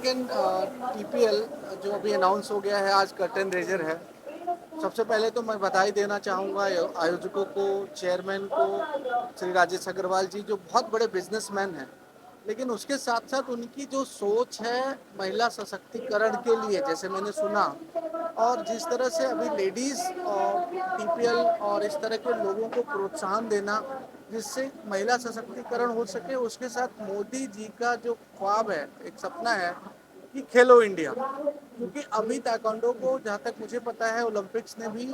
Second TPL जो अभी announce हो गया है, आज कर्टन रेजर है। सबसे पहले तो मैं बधाई देना चाहूँगा आयोजकों को, चेयरमैन को, श्री राजेश अग्रवाल जी जो बहुत बड़े बिजनेसमैन हैं। लेकिन उसके साथ साथ उनकी जो सोच है महिला सशक्तिकरण के लिए, जैसे मैंने सुना, और जिस तरह से अभी लेडीज और टीपीएल और इस तरह के लोगों को प्रोत्साहन देना जिससे महिला सशक्तिकरण हो सके, उसके साथ मोदी जी का जो ख्वाब है, एक सपना है कि खेलो इंडिया, क्योंकि अभी ताइक्वांडो को जहाँ तक मुझे पता है ओलंपिक्स ने भी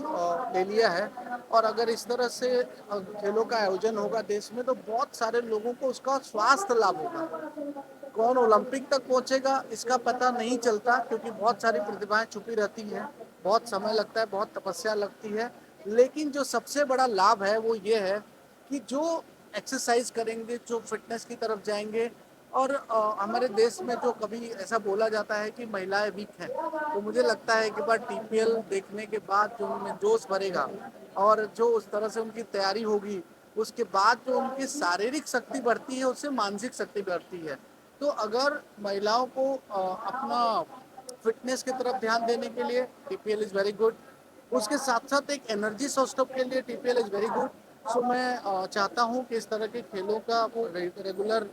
ले लिया है। और अगर इस तरह से खेलों का आयोजन होगा देश में तो बहुत सारे लोगों को उसका स्वास्थ्य लाभ होगा। कौन ओलंपिक तक पहुंचेगा इसका पता नहीं चलता, क्योंकि बहुत सारी प्रतिभाएं छुपी रहती हैं, बहुत समय लगता है, बहुत तपस्या लगती है। लेकिन जो सबसे बड़ा लाभ है वो ये है कि जो एक्सरसाइज करेंगे, जो फिटनेस की तरफ जाएंगे, और हमारे देश में जो कभी ऐसा बोला जाता है कि महिलाएं वीक हैं, तो मुझे लगता है कि बार टीपीएल देखने के बाद जो उनमें जोश भरेगा और जो उस तरह से उनकी तैयारी होगी, उसके बाद जो उनकी शारीरिक शक्ति बढ़ती है उससे मानसिक शक्ति बढ़ती है। तो अगर महिलाओं को अपना फिटनेस की तरफ ध्यान देने के लिए टीपीएल इज़ वेरी गुड। उसके साथ साथ एक एनर्जी सोर्स के लिए टीपीएल इज़ वेरी गुड। सो मैं चाहता हूँ कि इस तरह के खेलों का रेगुलर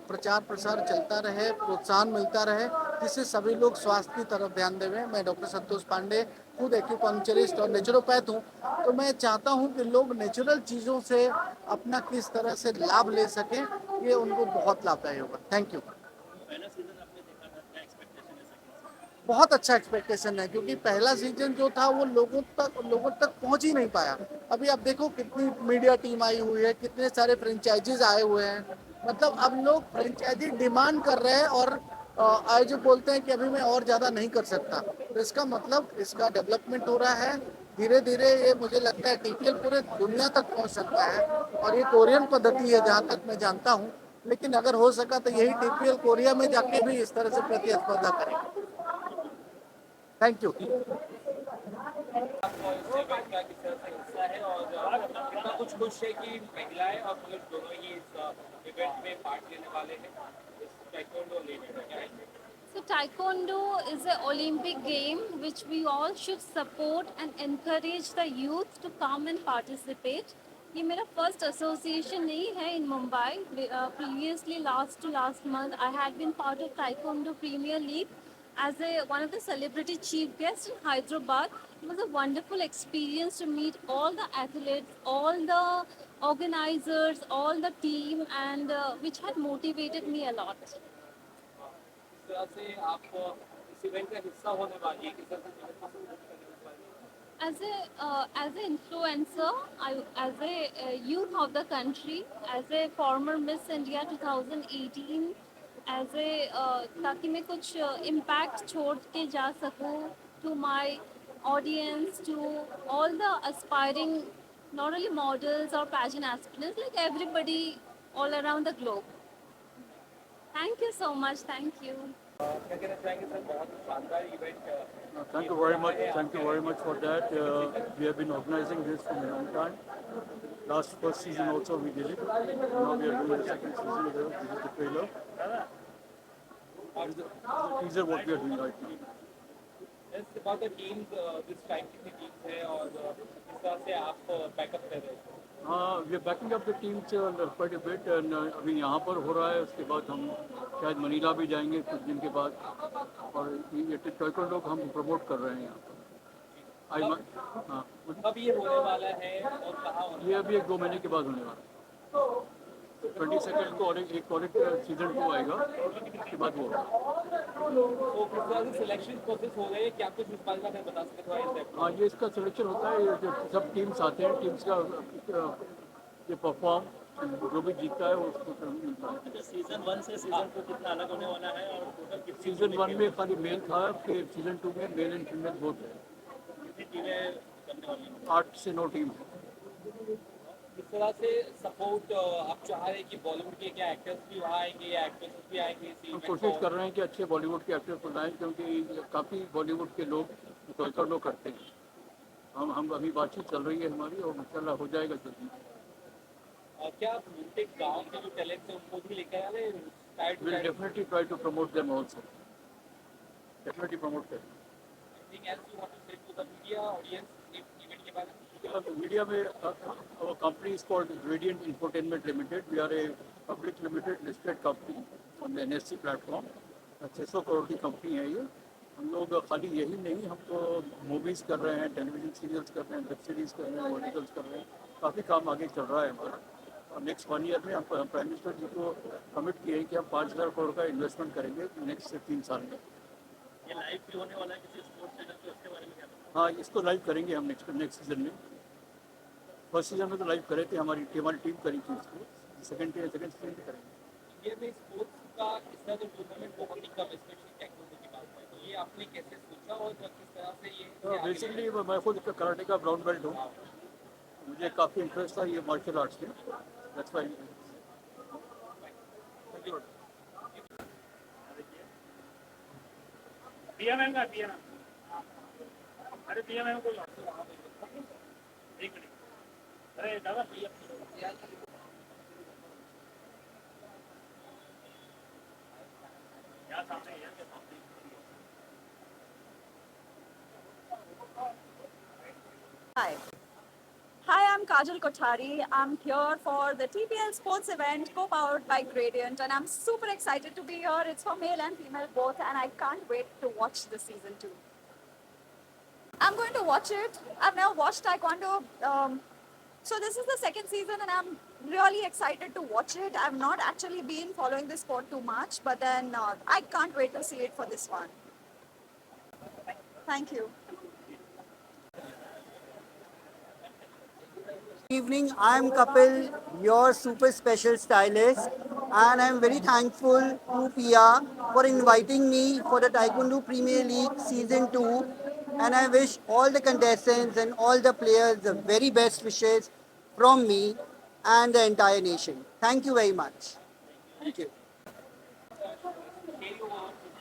प्रचार प्रसार चलता रहे, प्रोत्साहन मिलता रहे, जिससे सभी लोग स्वास्थ्य की तरफ ध्यान देवें। मैं डॉक्टर संतोष पांडे खुद एक्यूपंक्चरिस्ट और नेचुरोपैथ हूँ, तो मैं चाहता हूँ कि लोग नेचुरल चीज़ों से अपना किस तरह से लाभ ले सकें, ये उनको बहुत लाभदायी होगा। Thank you. बहुत अच्छा एक्सपेक्टेशन है, क्योंकि पहला सीजन जो था वो लोगों तक पहुंच ही नहीं पाया। अभी आप देखो कितनी मीडिया टीम आई हुई है, कितने सारे फ्रेंचाइजीज आए हुए हैं। मतलब अब लोग फ्रेंचाइजी डिमांड कर रहे हैं, और आयोजक बोलते हैं कि अभी मैं और ज़्यादा नहीं कर सकता। तो इसका मतलब इसका डेवलपमेंट हो रहा है धीरे धीरे। ये मुझे लगता है टीपीएल पूरे दुनिया तक पहुंच सकता है, और ये कोरियन पद्धति है जहाँ तक मैं जानता हूँ। लेकिन अगर हो सका तो यही टीपीएल कोरिया में जाके भी इस तरह से प्रतिस्पर्धा करें। Thank you. आपको इस इवेंट का किस तरह से हिस्सा है और कितना कुछ खुश है कि महिलाएं और पुरुष दोनों ही इस इवेंट में पार्ट लेने वाले हैं इस ताइक्वांडो इवेंट में क्या है? So Taekwondo is an Olympic game which we all should support and encourage the youth to come and participate. ये मेरा फर्स्ट एसोसिएशन नहीं है in Mumbai. Previously last month I had been part of taekwondo premier league as one of the celebrity chief guests in Hyderabad. It was a wonderful experience to meet all the athletes, all the organizers, all the team, and which had motivated me a lot. किस तरह से आप इस event का हिस्सा होने वाली है, किस तरह से इवेंट को सपोर्ट करने वाली है? As an influencer, as a youth of the country, as a former Miss India 2018, as a ताकि मैं कुछ impact छोड़ के जा सकूँ to my audience, to all the aspiring not only models or pageant aspirants, like everybody all around the globe. Thank you so much. Thank you. क्या कहना चाहेंगे सर, बहुत शानदार event Thank you very much. Thank you very much for that. We have been organizing this for a long time. Last first season also we did it. Now we are doing the second season. This is the trailer. This is the teaser what we are doing right now. इस बात teams this time कितनी teams है और किस तरह से आप backup कर रहे हैं? We are backing up the teams quite a bit. And अभी यहाँ पर हो रहा है, उसके बाद हम शायद मनीला भी जाएंगे कुछ दिन के बाद, और ये ताइक्वांडो को हम प्रमोट कर रहे हैं यहाँ पर। हाँ, कब ये होने वाला है और कहाँ होने ये अभी 1-2 महीने के बाद होने वाला है। 22 को और एक सीजन 2 आएगा, उसके बाद वो होगा। तो किस तरह से सिलेक्शन प्रोसेस हो रही है, क्या कुछ इस बारे में बता सकते हो? हाँ, ये इसका सिलेक्शन होता है, जो सब टीम्स आते हैं, टीम्स का ये परफॉर्म जो भी जीतता है वो उसको मिलता है। सीजन 1 से सीजन 2 कितना अलग होने वाला है और टोटल कितनी सीजन 1 में खाली मेल था, फिर सीजन 2 में मेल एंड फीमेल बोथ है। टीमें करने वाली हैं? 8 से 9 टीम है। किस तरह से सपोर्ट आप चाह रहे हैं कि बॉलीवुड के क्या एक्टर्स भी वहाँ आएंगे या एक्ट्रेसेस भी आएंगे इस हम इवेंट कोशिश को? कर रहे हैं कि अच्छे बॉलीवुड के एक्टर्स को लाएं, क्योंकि काफ़ी बॉलीवुड के लोग ताइक्वांडो करते हैं। हम अभी बातचीत चल रही है हमारी, और इंशाल्लाह हो जाएगा जल्दी। क्या आप प्रत्येक गांव के जो टैलेंट है उनको भी लेकर आ रहे हैं? We'll definitely try to promote them also. Definitely promote करेंगे। Anything else you want to say to the media audience event के बारे में? Media में our company is called Radiant Infotainment Limited. We are a public limited listed company on the NSE platform. 600 crore की company है ये। हम लोग खाली यही नहीं, हम तो मूवीज़ कर रहे हैं, टेलीविजन सीरियल्स कर रहे हैं, वेब सीरीज़ कर रहे हैं, वर्टिकल्स कर रहे हैं, काफ़ी काम आगे चल रहा है हमारा। और नेक्स्ट 1 ईयर में हम प्राइम मिनिस्टर जी को कमिट किए हैं कि हम 5,000 करोड़ का इन्वेस्टमेंट करेंगे नेक्स्ट 3 साल में। ये लाइव भी होने वाला है किसी स्पोर्ट्स चैनल पे, उसके बारे में क्या बताएं? हाँ, इसको लाइव करेंगे हम नेक्स्ट सीजन में। फर्स्ट सीजन में तो लाइव करे थे, हमारी टीम करी थी इसको। सेकंड सीजन में करेंगे। इंडिया में स्पोर्ट्स का इस तरह का टूर्नामेंट बहुत ही कम, स्पेशली टेक्वांडो की बात है, तो ये आपने कैसे सोचा और किस तरह से ये बेसिकली मैं खुद कराटे का ब्राउन बेल्ट हूँ, मुझे काफ़ी इंटरेस्ट था ये मार्शल आर्ट्स में। That's why. पिया मैम का पिया मैम, अरे पिया मैम को एक मिनट, अरे दादा पिया क्या सामने है क्या सामने? Hi. Hi, I'm Kajal Kothari. I'm here for the TPL sports event co-powered by Gradient, and I'm super excited to be here. It's for male and female both, and I can't wait to watch the season 2. I'm going to watch it. I've never watched Taekwondo, so this is the second season, and I'm really excited to watch it. I've not actually been following this sport too much, but then I can't wait to see it for this one. Thank you. Evening, I'm Kapil, your super special stylist, and I'm very thankful to Pia for inviting me for the Taekwondo Premier League Season 2, and I wish all the contestants and all the players the very best wishes from me and the entire nation. Thank you very much. Thank you.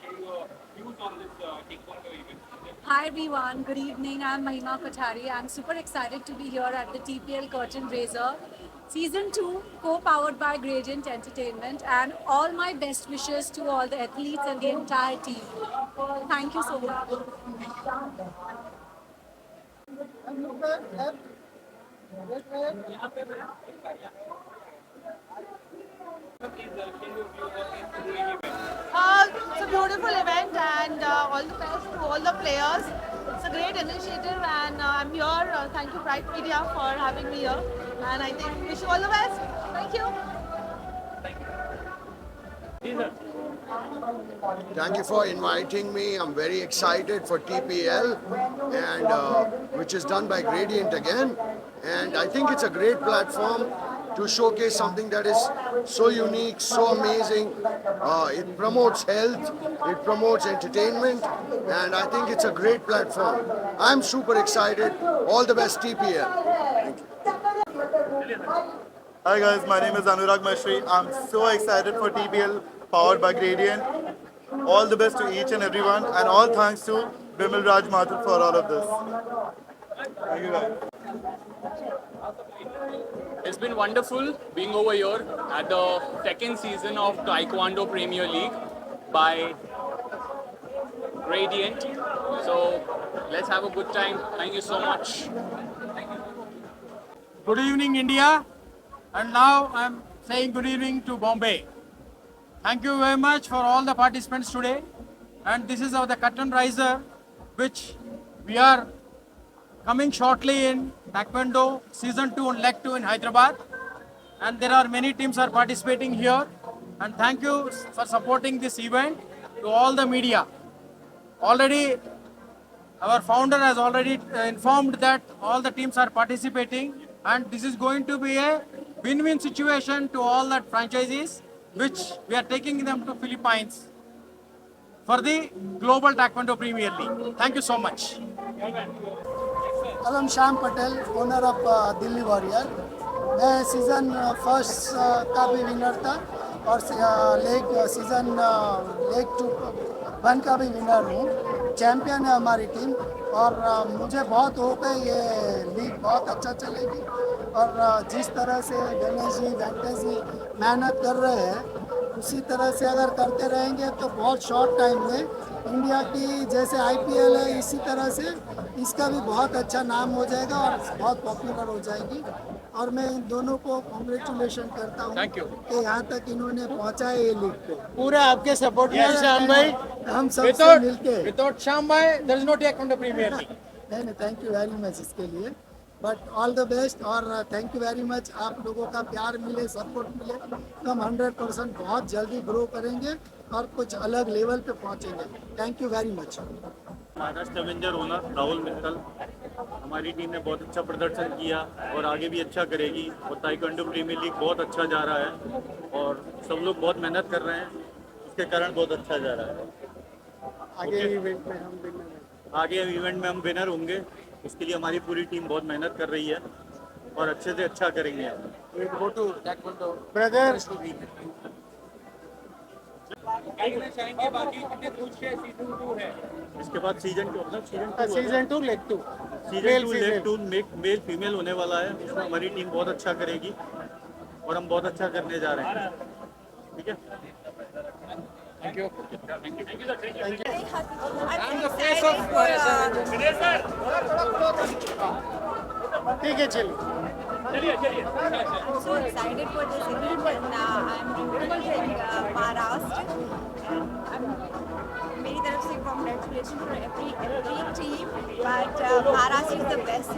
share your views on this taekwondo event. Hi everyone, good evening. I'm Mahima Kothari. I'm super excited to be here at the TPL Curtain Raiser Season 2, co-powered by Gradient Entertainment, and all my best wishes to all the athletes and the entire team. Thank you so much. It's a beautiful event, and all the best to all the players. It's a great initiative, and I'm here. Thank you, Pride Media, for having me here. And I think wish you all the best. Thank you. Thank you for inviting me. I'm very excited for TPL, and which is done by Gradient again. And I think it's a great platform to showcase something that is so unique, so amazing. It promotes health, it promotes entertainment, and I think it's a great platform. I'm super excited. All the best, TPL. Hi guys, my name is Anurag Mashri. I'm so excited for TPL powered by Gradient. All the best to each and everyone, and all thanks to Bimal Raj Mathur for all of this. Thank you guys. It's been wonderful being over here at the second season of Taekwondo Premier League by Radiant. So let's have a good time. Thank you so much. Good evening, India. And now I'm saying good evening to Bombay. Thank you very much for all the participants today. And this is the curtain raiser, which we are coming shortly in Taekwondo Season 2 and Leg 2 in Hyderabad. And there are many teams are participating here. And thank you for supporting this event to all the media. Already, our founder has already informed that all the teams are participating. And this is going to be a win-win situation to all the franchises, which we are taking them to Philippines for the Global Taekwondo Premier League. Thank you so much. I'm Shyam Patel, owner of Delhi Warrior. मैं season first का भी winner था और season leg 1 का भी winner हूँ। Champion है हमारी टीम और मुझे बहुत होप है ये लीग बहुत अच्छा चलेगी। और जिस तरह से गणेश जी वेंकटेश जी मेहनत कर रहे हैं उसी तरह से अगर करते रहेंगे तो बहुत शॉर्ट टाइम में इंडिया की जैसे IPL है इसी तरह से इसका भी बहुत अच्छा नाम हो जाएगा और बहुत पॉपुलर हो जाएगी। और मैं इन दोनों को कॉन्ग्रेचुलेशन करता हूँ कि यहाँ तक इन्होंने पहुँचा है ये लीग पे। पूरा आपके सपोर्ट में श्याम भाई। हम सबसे मिलके विदाउट श्याम भाई there is no taekwondo premier league. नहीं, थैंक यू वेरी मच इसके लिए, बट ऑल द बेस्ट और थैंक यू वेरी मच। आप लोगों का प्यार मिले, सपोर्ट मिले तो हम 100% बहुत जल्दी ग्रो करेंगे और कुछ अलग लेवल पे पहुंचेंगे। Thank you very much. Maharashtra Avenger owner Rahul Mittal, हमारी टीम ने बहुत अच्छा प्रदर्शन किया और आगे भी अच्छा करेगी और ताइक्वांडो प्रीमियर लीग बहुत अच्छा जा रहा है और सब लोग बहुत मेहनत कर रहे हैं, उसके कारण बहुत अच्छा जा रहा है। आगे इवेंट में हम विनर होंगे, उसके लिए हमारी पूरी टीम बहुत मेहनत कर रही है और अच्छे से अच्छा करेंगे। ब्रदर कहना चाहेंगे बाकी कितने खुश है सीजन 2 है। इसके बाद season 2 season 2 leg 2 leg 2 male female होने वाला है, उसमें हमारी टीम बहुत अच्छा करेगी और हम बहुत अच्छा करने जा रहे हैं। ठीक है, थैंक यू। ठीक है, चलिए। I'm so excited for this event and I'm representing Maharashtra. मेरी तरफ से congratulations for every team, but Maharashtra is the best.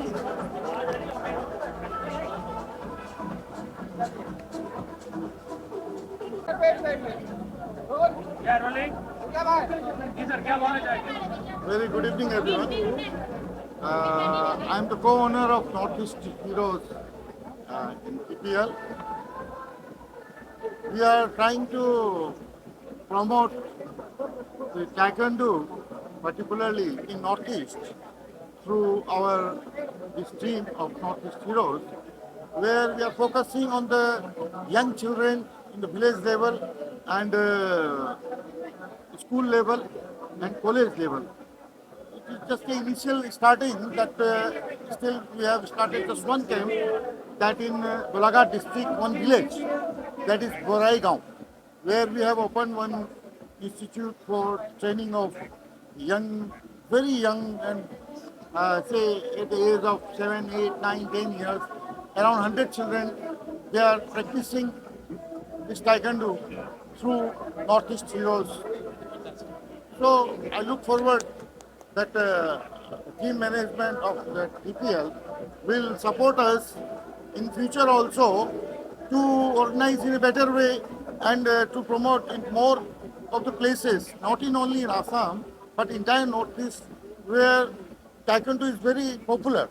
very good evening everyone. I am the co-owner of Northeast Heroes in TPL. We are trying to promote the Taekwondo, particularly in Northeast, through this team of Northeast Heroes, where we are focusing on the young children in the village level and school level and college level. It is just the initial starting that still we have started just one camp that in Golaghat district, one village, that is Boraigaon, where we have opened one institute for training of young, very young and say at the age of 7, 8, 9, 10 years, around 100 children, they are practicing this Taekwondo through Northeast Heroes. So I look forward that team management of the TPL will support us in future also to organize in a better way and to promote in more of the places, not in only in Assam, but entire Northeast, where Taekwondo is very popular.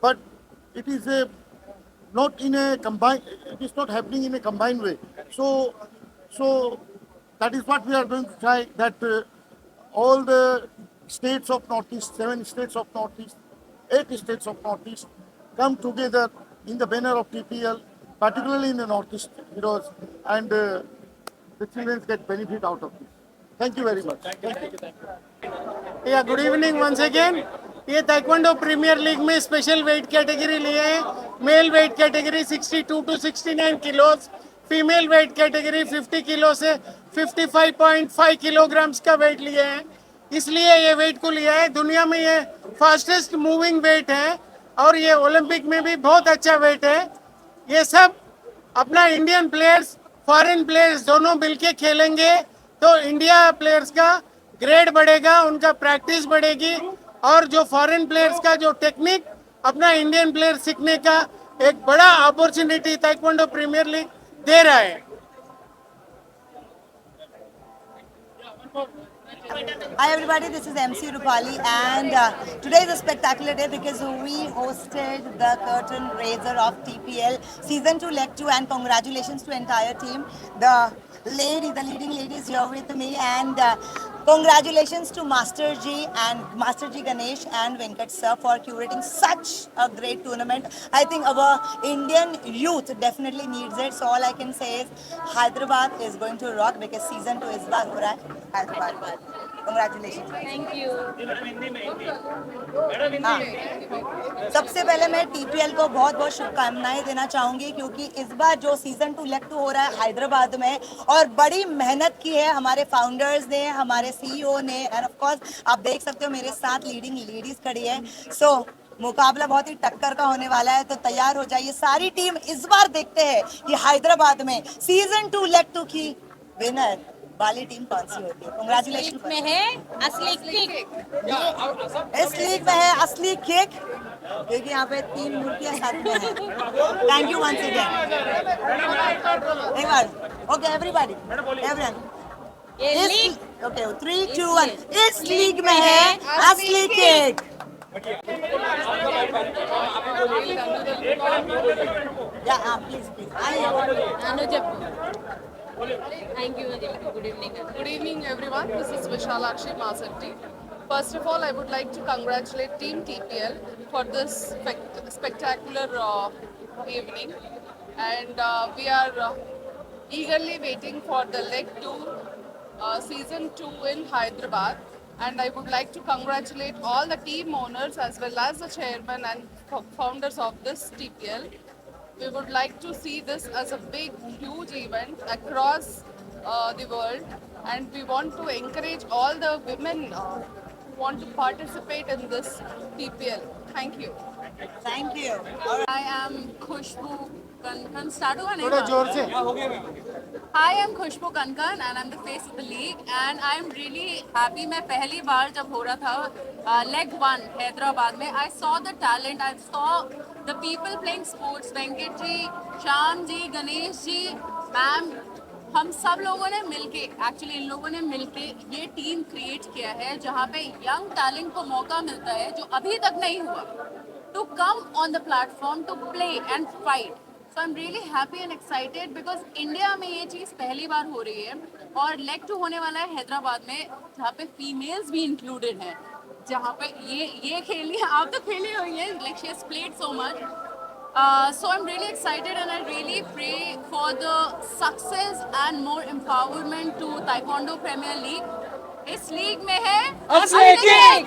But it is not in a combined, it is not happening in a combined way. So that is what we are going to try, that all the states of Northeast, 7 states of Northeast, 8 states of Northeast come together in the banner of TPL, particularly in the Northeast Heroes, and the children get benefit out of this. Thank you very much. Thank you. Yeah, good evening once again. ये taekwondo premier league में special weight category लिए हैं। Male weight category 62 to 69 kilos, female weight category 50 kilo से 55.5 kilograms का wait लिए हैं। इसलिए ये वेट को लिया है। दुनिया में ये फास्टेस्ट मूविंग वेट है और ये ओलंपिक में भी बहुत अच्छा वेट है। ये सब अपना इंडियन प्लेयर्स, फॉरेन प्लेयर्स दोनों मिलके खेलेंगे तो इंडिया प्लेयर्स का ग्रेड बढ़ेगा, उनका प्रैक्टिस बढ़ेगी और जो फॉरेन प्लेयर्स का जो टेक्निक अपना इंडियन प्लेयर सीखने का एक बड़ा अपॉर्चुनिटी ताइक्वांडो प्रीमियर लीग दे रहा है। Hi everybody, this is MC Rupali and today is a spectacular day because we hosted the curtain raiser of TPL Season 2 Leg 2 and congratulations to entire team. The leading lady is here with me and congratulations to Master G Ganesh and Venkat sir for curating such a great tournament. I think our Indian youth definitely needs it. So all I can say is Hyderabad is going to rock because Season 2 is back. Hyderabad. Congratulations. Thank you. हाँ, सबसे पहले मैं TPL को बहुत बहुत शुभकामनाएं देना चाहूंगी क्योंकि इस बार जो सीजन 2 लेग 2 हो रहा है हैदराबाद में और बड़ी मेहनत की है हमारे फाउंडर्स ने, हमारे सीईओ ने, एंड ऑफ कोर्स आप देख सकते हो मेरे साथ लीडिंग लेडीज खड़ी है. सो मुकाबला बहुत ही टक्कर का होने वाला है, तो तैयार हो जाइए सारी टीम. इस बार देखते हैं कि हैदराबाद में सीजन 2 लेग 2 की विनर वाली टीम कौन सी होती है. कांग्रेचुलेशन में है असली किक. इस लीग में है असली किक क्योंकि यहाँ पे 3 मूर्तियां साथ में हैं. Thank you once again. एक बार ओके एवरीबॉडी एवरीवन. ओके 3 2 1 इस लीग में है असली किक. या please Thank you. Good evening. Good evening, everyone. This is Vishalakshi Masanti. First of all, I would like to congratulate Team TPL for this spectacular evening, and we are eagerly waiting for the leg 2, season 2 in Hyderabad. And I would like to congratulate all the team owners as well as the chairman and founders of this TPL. We would like to see this as a big, huge event across the world, and we want to encourage all the women who want to participate in this TPL. Thank you. Thank you. I am Khushbu Kankan. Start होगा नहीं? थोड़ा जोर से. Hi, I'm Khushbu Kankan and I'm the face of the league, and I'm really happy. मैं पहली बार जब हो रहा था leg 1 हैदराबाद में, I saw the talent, I saw the people playing sports. Venkat ji, Shyam ji, Ganesh ji, ma'am, हम सब लोगों ने मिलके, एक्चुअली इन लोगों ने मिलके ये टीम क्रिएट किया है जहाँ पे यंग टैलेंट को मौका मिलता है जो अभी तक नहीं हुआ, to come on the platform to play and fight. So I'm really happy and excited because India में ये चीज़ पहली बार हो रही है और लेग 2 होने वाला है हैदराबाद में जहाँ पे फीमेल्स भी इंक्लूडेड हैं, जहाँ पे ये खेली है. आप तो खेली हुई हैं, like she has played so much. So I'm really excited and I really pray for the success and more empowerment to Taekwondo Premier League. इस लीग में है असली किक.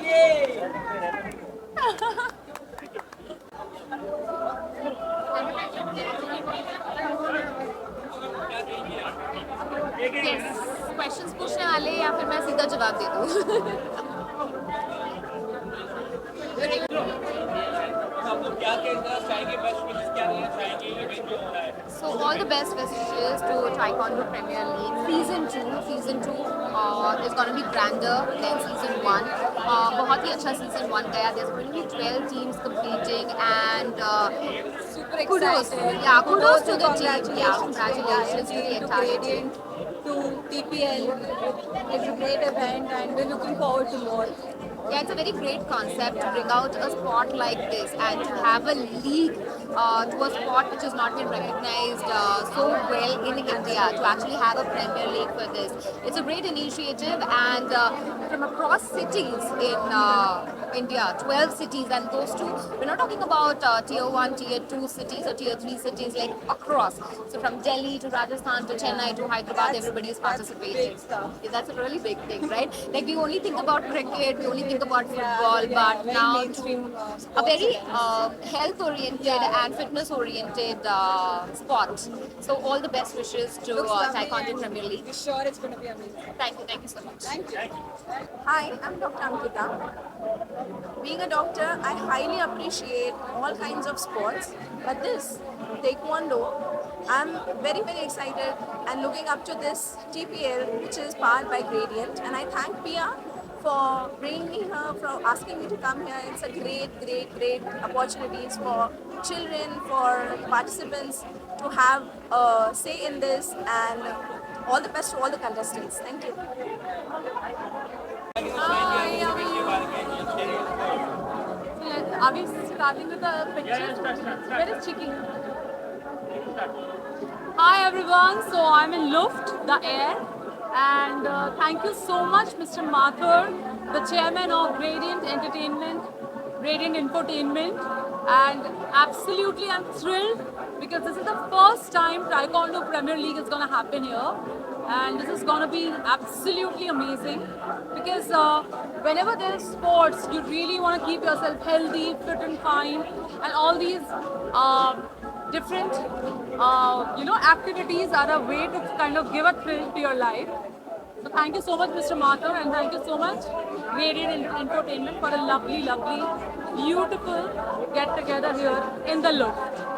क्वेश्चंस पूछने वाले या फिर मैं सीधा जवाब दे दूँ? So all the best wishes to Taekwondo Premier League Season 2. Season 2 is going to be grander than Season 1. बहुत ही अच्छा Season 1 गया. There's going to be 12 teams competing and super excited. Kudos to the team. Yeah, congratulations to the entire team. To TPL, it's a great event and we're looking forward to more. Yeah, it's a very great concept to bring out a sport like this and to have a league to a sport which has not been recognized so well in India, to actually have a Premier League for this. It's a great initiative, and from across cities in India, 12 cities, and those two, we're not talking about tier 1, tier 2 cities or tier 3 cities, like across. So from Delhi to Rajasthan to Chennai to Hyderabad, everybody is participating. Yeah, that's a really big thing, right? Like we only think about cricket, we only think about football, but now a very health-oriented and fitness-oriented sport. So all the best wishes to Taekwondo Premier League. We're sure it's going to be amazing. Thank you so much. Thank you. Hi, I'm Dr. Ankita. Being a doctor, I highly appreciate all kinds of sports, but this, Taekwondo, I'm very, very excited and looking up to this TPL, which is powered by Gradient, and I thank Pia for bringing me here, for asking me to come here. It's a great opportunities for children, for participants to have a say in this, and all the best to all the contestants. Thank you. Are we starting with the picture? Where is Chiki? Hi everyone, so I'm in Luft, the air, and thank you so much Mr. Mathur, the chairman of Gradient Entertainment, Gradient Infotainment, and absolutely I'm thrilled because this is the first time Taekwondo Premier League is going to happen here, and this is going to be absolutely amazing because whenever there is sports, you really want to keep yourself healthy, fit and fine, and all these different activities are a way to kind of give a thrill to your life. So thank you so much, Mr. Mathur, and thank you so much, Radiant Entertainment, for a lovely, lovely, beautiful get together here in the Look.